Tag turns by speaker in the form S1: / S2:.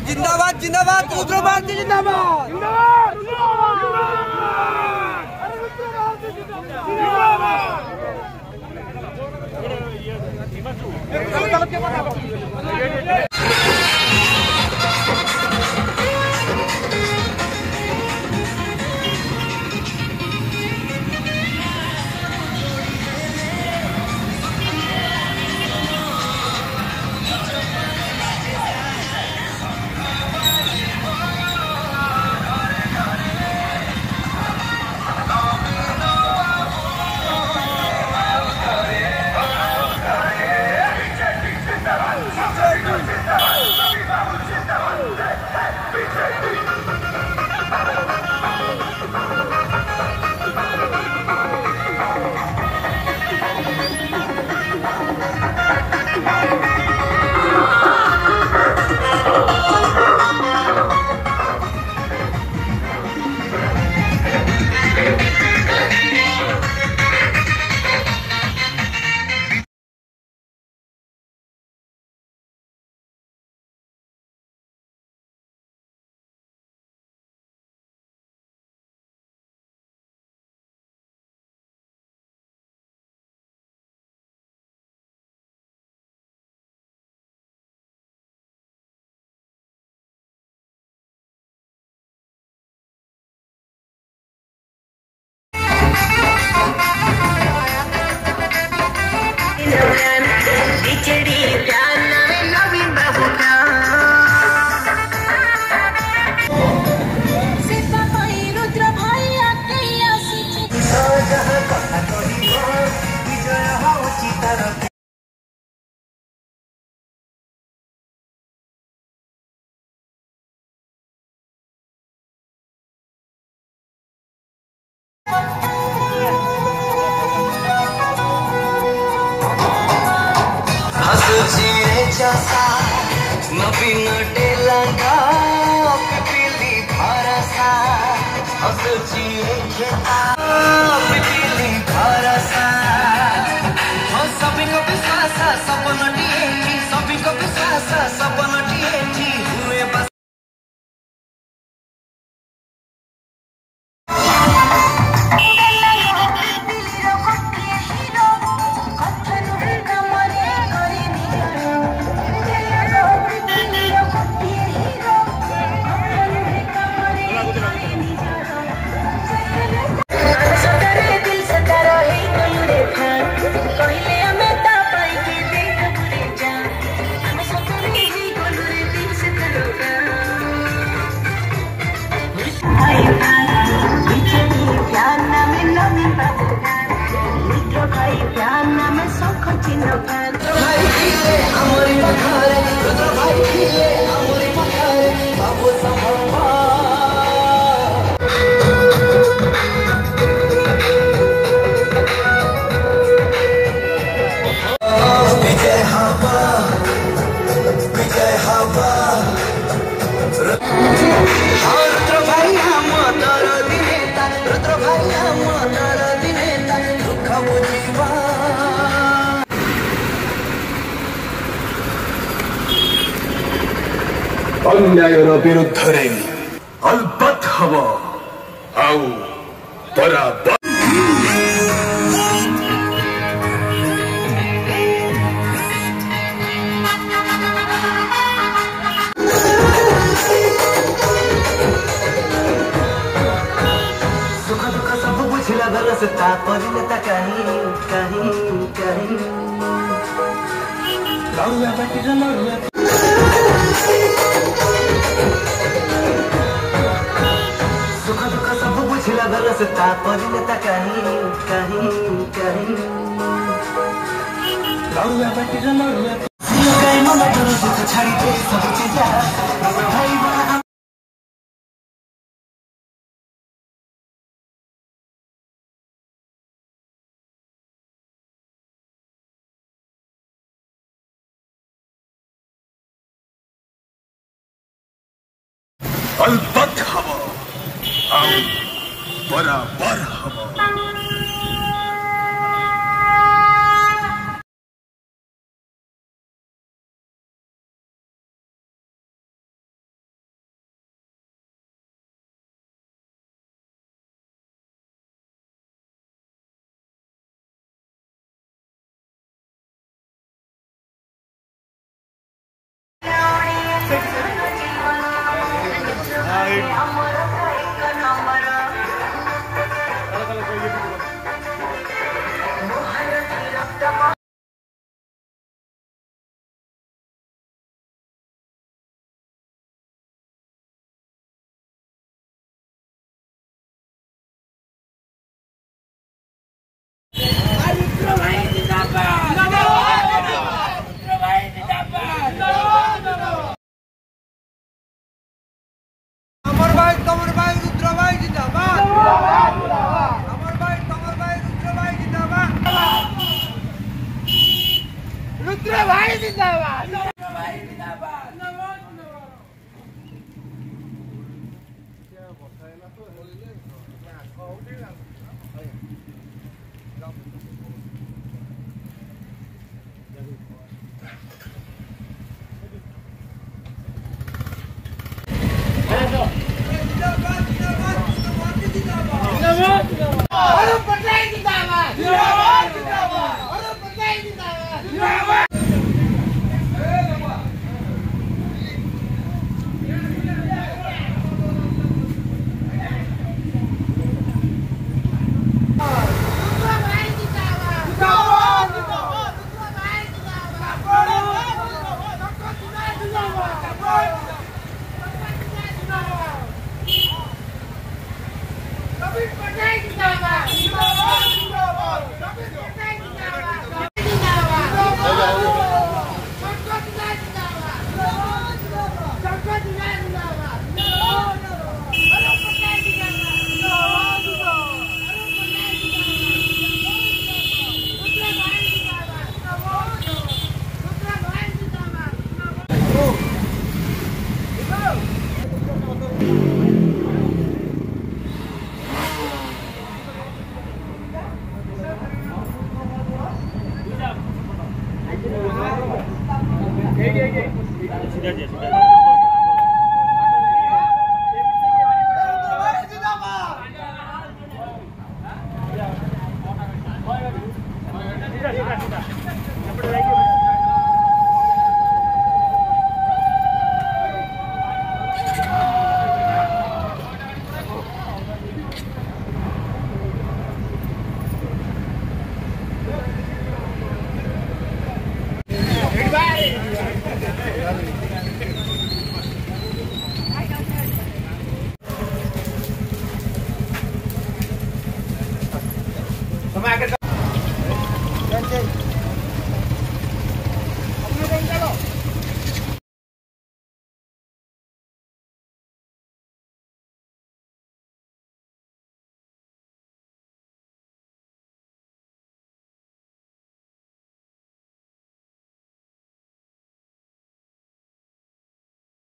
S1: जिंदाबाद जिंदाबाद रुद्र भारती जिंदाबाद
S2: नवीन टेलंगा पिपीली भरसा हसची घेता पिपीली भरसा हो सभी को विश्वास सपन टिएठी सभी को विश्वास सपन टिएठी हुए बस
S3: अन्यायर विरुद्धरे अलपत हब आउ बराबर
S2: सुख दुख सब बुझिला गलसता परिणता कहीं कहीं कहीं लड़ुआ बाटी र लड़ुआ सुख दुख सब बुझिला गलसता परिणता कहीं कहीं कहीं लड़ुआ बाटी र लड़ुआ गाई मन डर दुख छाडी दे सब चीज भाई बा
S3: अलपत हब आउ बराबर हब।
S1: रुद्र भाई जिंदाबाद। रुद्र भाई जिंदाबाद। अरुण पटनायक जिंदाबाद। जिंदाबाद जिंदाबाद। अरुण पटनायक जिंदाबाद। जिंदाबाद।